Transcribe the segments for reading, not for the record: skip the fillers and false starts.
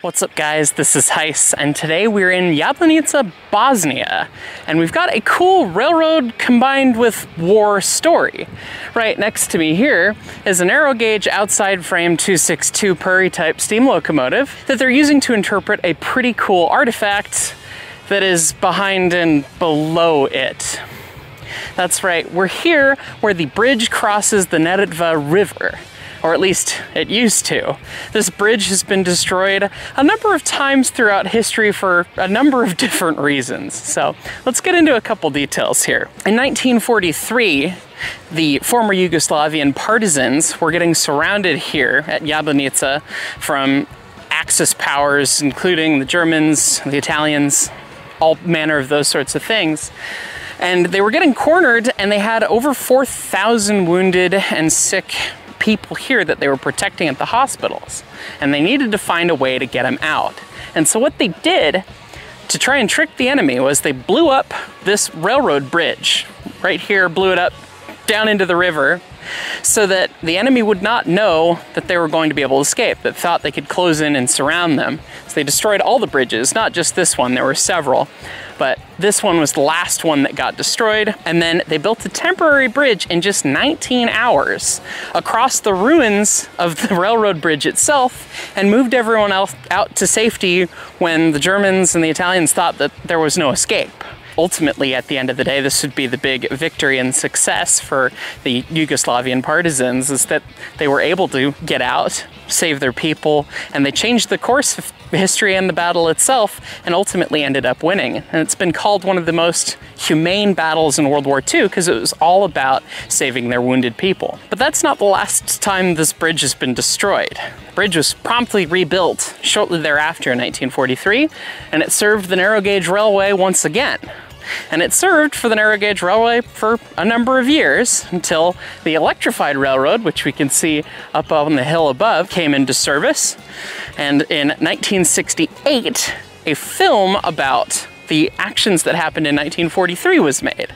What's up guys, this is Heis, and today we're in Jablanica, Bosnia, and we've got a cool railroad combined with war story. Right next to me here is a narrow gauge outside frame 262 Prairie type steam locomotive that they're using to interpret a pretty cool artifact that is behind and below it. That's right, we're here where the bridge crosses the Neretva River. Or at least it used to. This bridge has been destroyed a number of times throughout history for a number of different reasons. So let's get into a couple details here. In 1943, the former Yugoslavian partisans were getting surrounded here at Jablanica from Axis powers, including the Germans, the Italians, all manner of those sorts of things. And they were getting cornered, and they had over 4,000 wounded and sick people here that they were protecting at the hospitals, and they needed to find a way to get them out. And so what they did to try and trick the enemy was they blew up this railroad bridge right here, blew it up down into the river so that the enemy would not know that they were going to be able to escape, that thought they could close in and surround them. So they destroyed all the bridges, not just this one, there were several, but this one was the last one that got destroyed. And then they built a temporary bridge in just 19 hours across the ruins of the railroad bridge itself and moved everyone else out to safety when the Germans and the Italians thought that there was no escape. Ultimately, at the end of the day, this would be the big victory and success for the Yugoslavian partisans, is that they were able to get out, save their people, and they changed the course of history and the battle itself, and ultimately ended up winning. And it's been called one of the most humane battles in World War II because it was all about saving their wounded people. But that's not the last time this bridge has been destroyed. The bridge was promptly rebuilt shortly thereafter in 1943, and it served the narrow gauge railway once again. And it served for the narrow gauge railway for a number of years until the electrified railroad, which we can see up on the hill above, came into service. And in 1968, a film about the actions that happened in 1943 was made.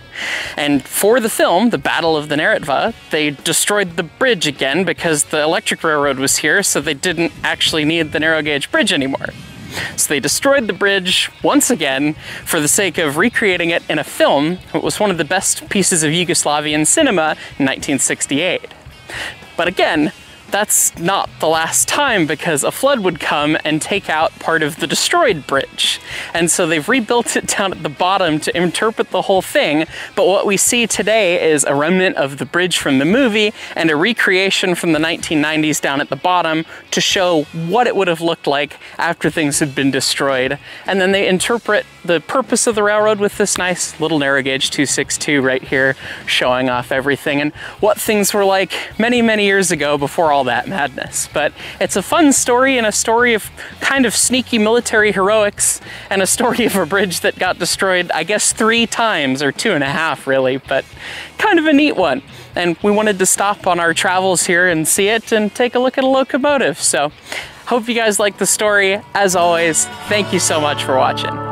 And for the film, the Battle of the Neretva, they destroyed the bridge again because the electric railroad was here, so they didn't actually need the narrow gauge bridge anymore. So they destroyed the bridge once again for the sake of recreating it in a film. It was one of the best pieces of Yugoslavian cinema in 1968. But again, that's not the last time, because a flood would come and take out part of the destroyed bridge. And so they've rebuilt it down at the bottom to interpret the whole thing. But what we see today is a remnant of the bridge from the movie and a recreation from the 1990s down at the bottom to show what it would have looked like after things had been destroyed. And then they interpret the purpose of the railroad with this nice little narrow gauge 262 right here, showing off everything and what things were like many, many years ago before all that madness. But it's a fun story, and a story of kind of sneaky military heroics, and a story of a bridge that got destroyed, I guess 3 times, or 2.5 really, but kind of a neat one. And we wanted to stop on our travels here and see it and take a look at a locomotive. So hope you guys like the story. As always, thank you so much for watching.